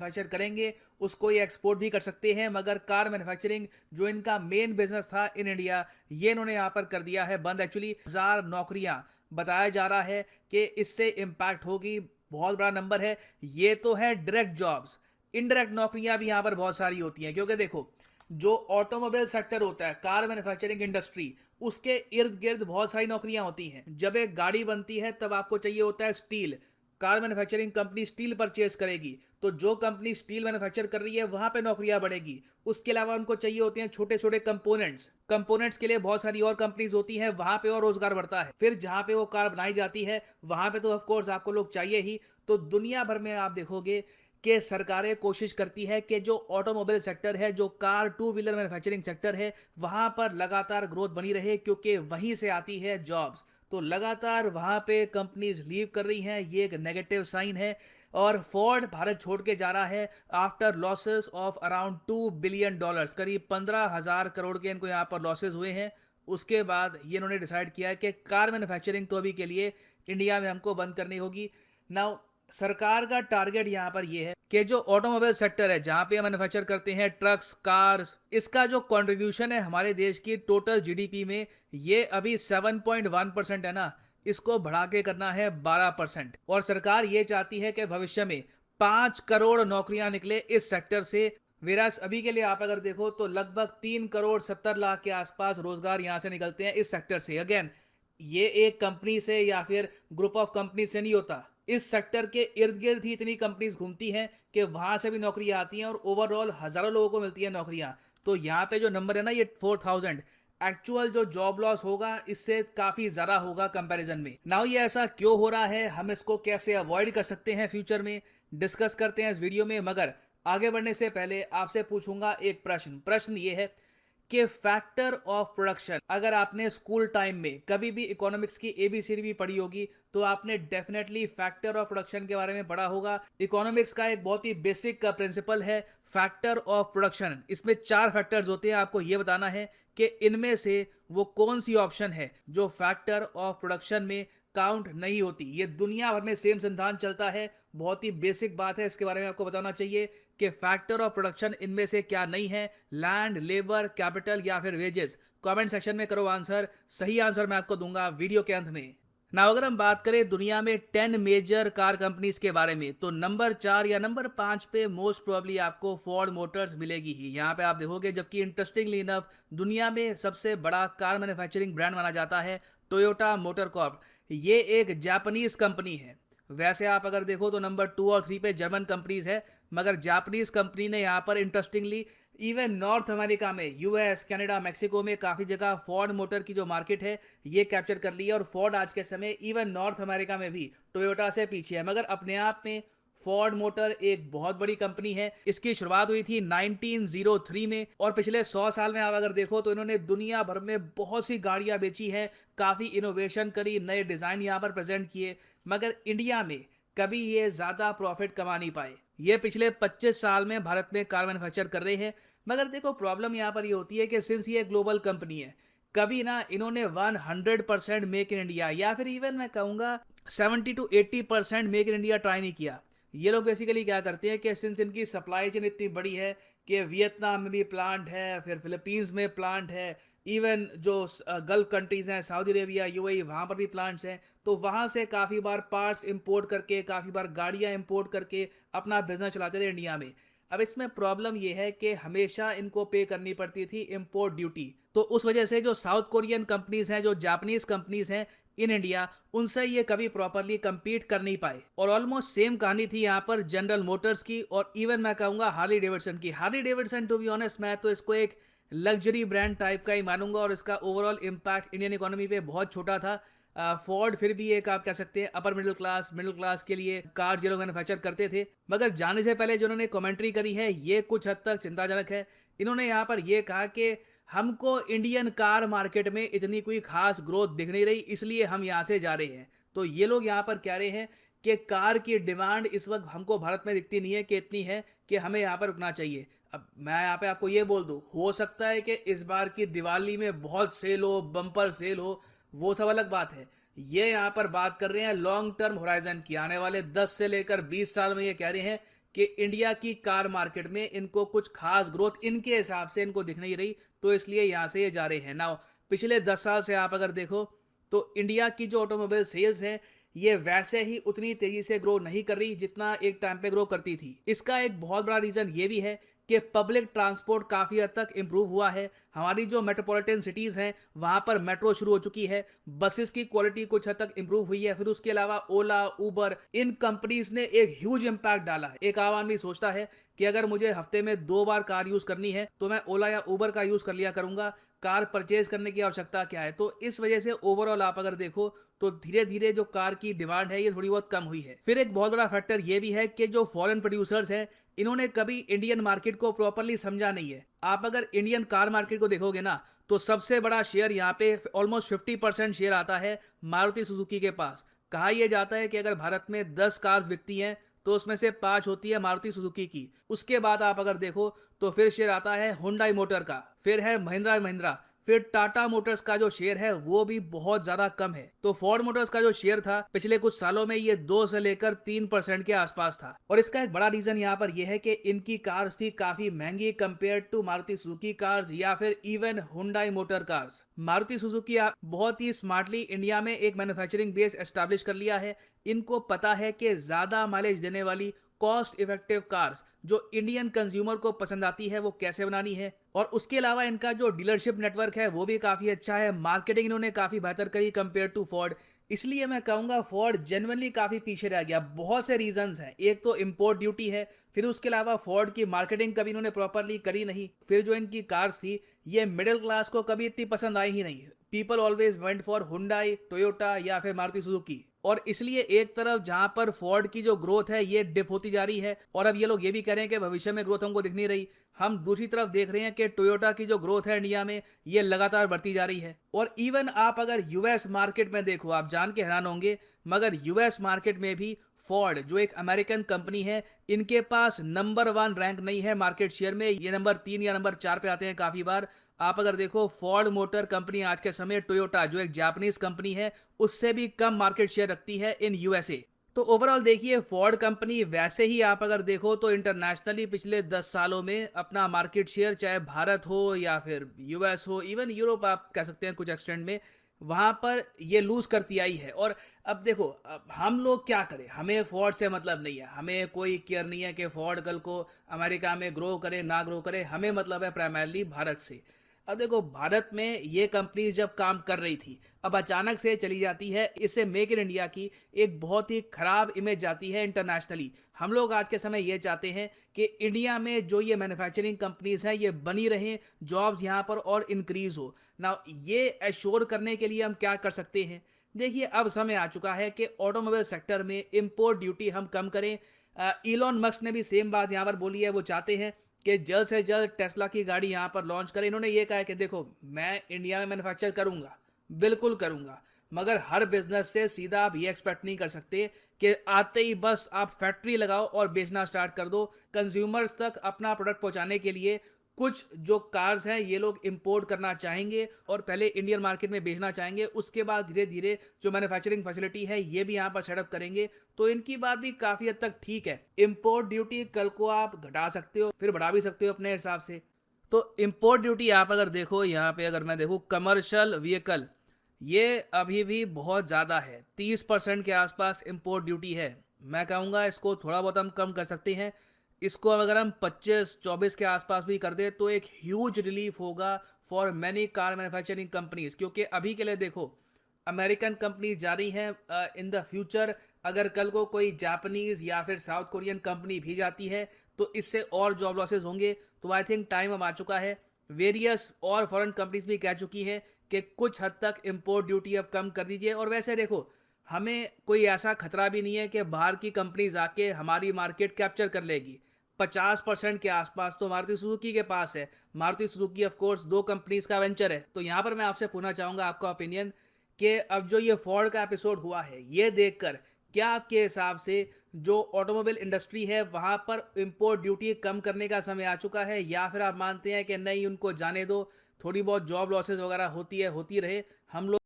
Manufacture करेंगे उसको ये एक्सपोर्ट भी कर सकते हैं, मगर कार मैन्युफैक्चरिंग जो इनका मेन बिजनेस था इन इंडिया, ये इन्होंने यहाँ पर कर दिया है बंद। एक्चुअली 1000 नौकरियां बताया जा रहा है कि इससे इम्पैक्ट होगी, बहुत बड़ा नंबर है। ये तो है डायरेक्ट जॉब्स, इनडायरेक्ट नौकरियां भी यहाँ पर बहुत सारी होती हैं, क्योंकि देखो जो ऑटोमोबाइल सेक्टर होता है, कार मैन्युफैक्चरिंग इंडस्ट्री, उसके इर्द गिर्द बहुत सारी नौकरियां होती हैं। जब एक गाड़ी बनती है तब आपको चाहिए होता है steel, car manufacturing company steel purchase करेगी, तो जो कंपनी स्टील मैन्युफैक्चर कर रही है वहां पे नौकरियां बढ़ेगी। उसके अलावा उनको चाहिए होते हैं छोटे छोटे कंपोनेंट्स, कंपोनेंट्स के लिए बहुत सारी और कंपनीज होती हैं, वहां पे और रोजगार बढ़ता है। फिर जहां पे वो कार बनाई जाती है वहां पे तो ऑफ कोर्स आपको लोग चाहिए ही। तो दुनिया भर में आप देखोगे कि सरकारें कोशिश करती है कि जो ऑटोमोबाइल सेक्टर है, जो car two wheeler manufacturing sector है, वहां पर लगातार ग्रोथ बनी रहे, क्योंकि वहीं से आती है जॉब्स। तो लगातार वहां पे कंपनीज लीव कर रही हैं, ये एक नेगेटिव साइन है। और फोर्ड भारत छोड़ के जा रहा है after losses of around $2 billion, करीब 15,000 करोड़ के इनको यहाँ पर लॉसेस हुए हैं। उसके बाद ये इन्होंने डिसाइड किया है कि कार मैन्युफैक्चरिंग तो अभी के लिए इंडिया में हमको बंद करनी होगी। नाउ सरकार का टारगेट यहाँ पर यह है कि जो ऑटोमोबाइल सेक्टर है, जहां पे हम मैन्युफैक्चर करते हैं ट्रक्स, कार्स, इसका जो कंट्रीब्यूशन है हमारे देश की टोटल जीडीपी में, ये अभी 7.1% है ना, इसको बढ़ा के करना है 12%। और सरकार ये चाहती है कि भविष्य में 5 करोड़ नौकरियां निकले इस सेक्टर से। विरास अभी के लिए आप अगर देखो तो लगभग 3 करोड़ 70 लाख के आसपास रोजगार यहां से निकलते हैं इस सेक्टर से। अगेन, ये एक कंपनी से या फिर ग्रुप ऑफ कंपनी से नहीं होता, इस सेक्टर के इर्द गिर्द ही इतनी कंपनीज घूमती हैं कि वहां से भी नौकरियां आती हैं, और ओवरऑल हजारों लोगों को मिलती है नौकरियां। तो यहाँ पे जो नंबर है ना, ये 4000, एक्चुअल जो जॉब लॉस होगा इससे काफी ज्यादा होगा कंपैरिजन में। नाउ ये ऐसा क्यों हो रहा है, हम इसको कैसे अवॉइड कर सकते हैं फ्यूचर में, डिस्कस करते हैं इस वीडियो में। मगर आगे बढ़ने से पहले आपसे पूछूंगा एक प्रश्न ये है कि फैक्टर ऑफ प्रोडक्शन, अगर आपने स्कूल टाइम में कभी भी इकोनॉमिक्स की एबीसीडी भी पढ़ी होगी तो आपने डेफिनेटली फैक्टर ऑफ प्रोडक्शन के बारे में पढ़ा होगा। इकोनॉमिक्स का एक बहुत ही बेसिक का प्रिंसिपल है फैक्टर ऑफ प्रोडक्शन। इसमें 4 फैक्टर्स होते हैं, आपको यह बताना है कि इनमें से वो कौन सी ऑप्शन है जो फैक्टर ऑफ प्रोडक्शन में काउंट नहीं होती। ये दुनिया भर में सेम सिद्धांत चलता है, बहुत ही बेसिक बात है, इसके बारे में आपको बताना चाहिए कि फैक्टर ऑफ प्रोडक्शन इनमें से क्या नहीं है, लैंड, लेबर, कैपिटल या फिर वेजेस। कमेंट सेक्शन में करो आंसर, सही आंसर मैं आपको दूंगा वीडियो के अंत में। ना अगर हम बात करें दुनिया में 10 मेजर कार कंपनीज के बारे में, तो नंबर 4 या नंबर 5 पे मोस्ट प्रोबेबली आपको फोर्ड मोटर्स मिलेगी ही। यहाँ पे आप देखोगे, जबकि इंटरेस्टिंगली इनफ दुनिया में सबसे बड़ा कार मैन्युफैक्चरिंग ब्रांड माना जाता है टोयोटा मोटर कॉर्प। ये एक जापानीज कंपनी है। वैसे आप अगर देखो तो नंबर 2 और 3 पे जर्मन कंपनीज है, मगर जापानीज कंपनी ने यहाँ पर इंटरेस्टिंगली इवन नॉर्थ अमेरिका में, यूएस, कनाडा, मेक्सिको में काफी जगह फोर्ड मोटर की जो मार्केट है ये कैप्चर कर ली है। और फोर्ड आज के समय इवन नॉर्थ अमेरिका में भी टोयोटा से पीछे है। मगर अपने आप में फोर्ड मोटर एक बहुत बड़ी कंपनी है। इसकी शुरुआत हुई थी 1903 में, और पिछले 100 साल में आप अगर देखो तो इन्होंने दुनिया भर में बहुत सी गाड़ियां बेची है, काफी इनोवेशन करी, नए डिजाइन यहां पर प्रेजेंट किए, मगर इंडिया में कभी ये ज्यादा प्रॉफिट कमा नहीं पाए। ये पिछले 25 साल में भारत में कार मैन्युफैक्चर कर रहे हैं। मगर देखो प्रॉब्लम यहाँ पर ये होती है कि सिंस ये ग्लोबल कंपनी है, कभी ना इन्होंने 100% मेक इन इंडिया या फिर इवन मैं कहूंगा 70 to 80% make in India try नहीं किया। ये लोग बेसिकली क्या करते हैं कि सिंस इनकी सप्लाई चेन इतनी बड़ी है कि वियतनाम में भी प्लांट है, फिर फिलीपींस में प्लांट है, इवन जो गल्फ कंट्रीज हैं, सऊदी अरेबिया, यूएई, वहां पर भी प्लांट्स हैं, तो वहां से काफी बार पार्ट्स इंपोर्ट करके, काफी बार गाड़ियां इंपोर्ट करके अपना बिजनेस चलाते थे इंडिया में। अब इसमें प्रॉब्लम यह है कि हमेशा इनको पे करनी पड़ती थी इंपोर्ट ड्यूटी, तो उस वजह से जो साउथ कोरियन कंपनीज हैं, जो जापानीज कंपनीज हैं इन इंडिया, उनसे ये कभी प्रॉपरली compete कर नहीं पाए। और ऑलमोस्ट सेम कहानी थी यहाँ पर जनरल मोटर्स की, और इवन मैं कहूंगा हार्ली डेविडसन की। Harley Davidson to be honest मैं तो इसको एक लग्जरी ब्रांड टाइप का ही मानूंगा, और इसका ओवरऑल इम्पैक्ट इंडियन इकोनॉमी पे बहुत छोटा था। फोर्ड फिर भी एक आप कह सकते हैं अपर मिडिल क्लास के लिए कार ये लोग मैन्युफैक्चर करते थे। मगर जाने से पहले जो उन्होंने कमेंट्री करी है ये कुछ हद तक चिंताजनक है। इन्होंने यहाँ पर यह कहा कि हमको इंडियन कार मार्केट में इतनी कोई खास ग्रोथ दिख नहीं रही, इसलिए हम यहाँ से जा रहे हैं। तो ये लोग यहाँ पर कह रहे हैं कि कार की डिमांड इस वक्त हमको भारत में दिखती नहीं है कि इतनी है कि हमें यहाँ पर रुकना चाहिए। अब मैं यहाँ पे आपको ये बोल दूं, हो सकता है कि इस बार की दिवाली में बहुत सेल हो, बम्पर सेल हो, वो सब अलग बात है। ये यहाँ पर बात कर रहे हैं लॉन्ग टर्म होराइजन की, आने वाले 10 से लेकर 20 साल में ये कह रहे हैं कि इंडिया की कार मार्केट में इनको कुछ खास ग्रोथ इनके हिसाब से इनको दिख नहीं रही, तो इसलिए यहाँ से ये जा रहे हैं। नाउ पिछले 10 साल से आप अगर देखो तो इंडिया की जो ऑटोमोबाइल सेल्स है ये वैसे ही उतनी तेजी से ग्रो नहीं कर रही जितना एक टाइम पे ग्रो करती थी। इसका एक बहुत बड़ा रीजन ये भी है कि पब्लिक ट्रांसपोर्ट काफ़ी हद तक इम्प्रूव हुआ है। हमारी जो मेट्रोपॉलिटन सिटीज़ हैं वहाँ पर मेट्रो शुरू हो चुकी है, बसेस की क्वालिटी कुछ हद तक इम्प्रूव हुई है। फिर उसके अलावा ओला, उबर, इन कंपनीज ने एक ह्यूज इम्पैक्ट डाला है। एक आम आदमी सोचता है कि अगर मुझे हफ्ते में 2 बार कार यूज़ करनी है तो मैं ओला या उबर का यूज़ कर लिया करूँगा, कार परचेज करने की आवश्यकता क्या है। तो इस वजह से ओवरऑल आप अगर देखो तो धीरे धीरे जो कार की डिमांड है ये थोड़ी बहुत कम हुई है। फिर एक बहुत बड़ा फैक्टर ये भी है कि जो फॉरेन प्रोड्यूसर्स हैं इन्होंने कभी इंडियन मार्केट को प्रॉपरली समझा नहीं है। आप अगर इंडियन कार मार्केट को देखोगे ना तो सबसे बड़ा शेयर यहाँ पे ऑलमोस्ट 50% शेयर आता है मारुति सुजुकी के पास। कहा यह जाता है कि अगर भारत में 10 कार्स बिकती हैं तो उसमें से 5 होती है मारुति सुजुकी की। उसके बाद आप अगर देखो तो फिर शेयर आता है हुंडई मोटर का, फिर है महिंद्रा महिंद्रा, फिर टाटा मोटर्स का जो शेयर है वो भी बहुत ज्यादा कम है। तो फोर्ड मोटर्स का जो शेयर था पिछले कुछ सालों में ये 2 से लेकर 3% के आसपास था। और इसका एक बड़ा रीजन यहाँ पर यह है कि इनकी कार्स थी काफी महंगी compare to Maruti Suzuki cars या फिर even Hyundai motor cars. Maruti Suzuki बहुत ही स्मार्टली इंडिया में एक मैन्युफैक्चरिंग बेस एस्टैब्लिश कर लिया है। इनको पता है कि ज्यादा माइलेज देने वाली कॉस्ट इफेक्टिव कार्स जो इंडियन कंज्यूमर को पसंद आती है वो कैसे बनानी है। और उसके अलावा इनका जो डीलरशिप नेटवर्क है वो भी काफी अच्छा है। मार्केटिंग इन्होंने काफी बेहतर करी कंपेयर टू फोर्ड। इसलिए मैं कहूंगा फोर्ड जेन्युइनली काफी पीछे रह गया। बहुत से रीजंस हैं, एक तो इंपोर्ट ड्यूटी है, फिर उसके अलावा फोर्ड की मार्केटिंग कभी इन्होंने प्रॉपरली करी नहीं, फिर जो इनकी कार्स थी ये मिडिल क्लास को कभी इतनी पसंद आई ही नहीं। People always went for Hyundai, Toyota या फिर मारुति सुजुकी। और इसलिए एक तरफ जहां पर फोर्ड की जो ग्रोथ है ये डिप होती जा रही है और अब ये लोग ये भी कह रहे हैं कि भविष्य में ग्रोथ हमको दिख नहीं रही। हम दूसरी तरफ देख रहे हैं कि टोयोटा की जो ग्रोथ है इंडिया में ये लगातार बढ़ती जा रही है। और इवन आप अगर यूएस मार्केट में देखो, आप जान के हैरान होंगे मगर यूएस मार्केट में भी फोर्ड जो एक अमेरिकन कंपनी है इनके पास नंबर 1 रैंक नहीं है मार्केट शेयर में, ये नंबर 3 या नंबर 4 पे आते हैं काफी बार। आप अगर देखो फोर्ड मोटर कंपनी आज के समय टोयोटा जो एक जापानीज कंपनी है उससे भी कम मार्केट शेयर रखती है इन यूएसए। तो ओवरऑल देखिए फोर्ड कंपनी वैसे ही आप अगर देखो तो इंटरनेशनली पिछले 10 सालों में अपना मार्केट शेयर चाहे भारत हो या फिर यूएस हो, इवन यूरोप आप कह सकते हैं कुछ एक्सटेंड में, वहां पर ये लूज करती आई है। और अब देखो अब हम लोग क्या करें, हमें फोर्ड से मतलब नहीं है, हमें कोई केयर नहीं है कि फोर्ड कल को अमेरिका में ग्रो करे ना ग्रो करे, हमें मतलब है प्राइमरली भारत से। अब देखो भारत में ये कंपनी जब काम कर रही थी अब अचानक से चली जाती है, इससे मेक इन इंडिया की एक बहुत ही खराब इमेज जाती है इंटरनेशनली। हम लोग आज के समय ये चाहते हैं कि इंडिया में जो ये मैन्युफैक्चरिंग कंपनीज हैं ये बनी रहें, जॉब्स यहाँ पर और इंक्रीज हो ना। ये एश्योर करने के लिए हम क्या कर सकते हैं, देखिए अब समय आ चुका है कि ऑटोमोबाइल सेक्टर में इंपोर्ट ड्यूटी हम कम करें। इलॉन मस्क ने भी सेम बात यहाँ पर बोली है, वो चाहते हैं कि जल्द से जल्द टेस्ला की गाड़ी यहाँ पर लॉन्च करें। इन्होंने ये कहा है कि देखो मैं इंडिया में मैन्युफैक्चर करूंगा, बिल्कुल करूंगा, मगर हर बिजनेस से सीधा आप ये एक्सपेक्ट नहीं कर सकते कि आते ही बस आप फैक्ट्री लगाओ और बेचना स्टार्ट कर दो। कंज्यूमर्स तक अपना प्रोडक्ट पहुंचाने के लिए कुछ जो कार्स हैं ये लोग इंपोर्ट करना चाहेंगे और पहले इंडियन मार्केट में बेचना चाहेंगे, उसके बाद धीरे धीरे जो मैन्युफैक्चरिंग फैसिलिटी है ये भी यहाँ पर सेटअप करेंगे। तो इनकी बात भी काफी हद तक ठीक है। इंपोर्ट ड्यूटी कल को आप घटा सकते हो फिर बढ़ा भी सकते हो अपने हिसाब से। तो इंपोर्ट ड्यूटी आप अगर देखो यहाँ पे, अगर मैं देखूँ कमर्शियल व्हीकल, ये अभी भी बहुत ज़्यादा है, 30% के आसपास इंपोर्ट ड्यूटी है। मैं कहूँगा इसको थोड़ा बहुत हम कम कर सकते हैं। इसको अगर हम 25-24 के आसपास भी कर दे तो एक ह्यूज रिलीफ होगा for many car manufacturing companies. क्योंकि अभी के लिए देखो अमेरिकन कंपनी जा रही हैं, इन द फ्यूचर अगर कल को कोई जापानीज या फिर साउथ कोरियन कंपनी भी जाती है तो इससे और जॉब लॉसेज होंगे। तो आई थिंक टाइम अब आ चुका है, वेरियस और फॉरेन कंपनीज भी कह चुकी है कि कुछ हद तक इंपोर्ट ड्यूटी अब कम कर दीजिए। और वैसे देखो हमें कोई ऐसा खतरा भी नहीं है कि बाहर की कंपनीज आके हमारी मार्केट कैप्चर कर लेगी। 50% के आसपास तो मारुति सुजुकी के पास है। Maruti Suzuki of course 2 companies का वेंचर है। तो यहाँ पर मैं आपसे पूछना चाहूँगा आपका ओपिनियन कि अब जो ये फोर्ड का एपिसोड हुआ है ये देखकर क्या आपके हिसाब से जो ऑटोमोबाइल इंडस्ट्री है वहाँ पर इंपोर्ट ड्यूटी कम करने का समय आ चुका है, या फिर आप मानते हैं कि नहीं उनको जाने दो, थोड़ी बहुत जॉब लॉसेज वगैरह होती है होती रहे, हम लोग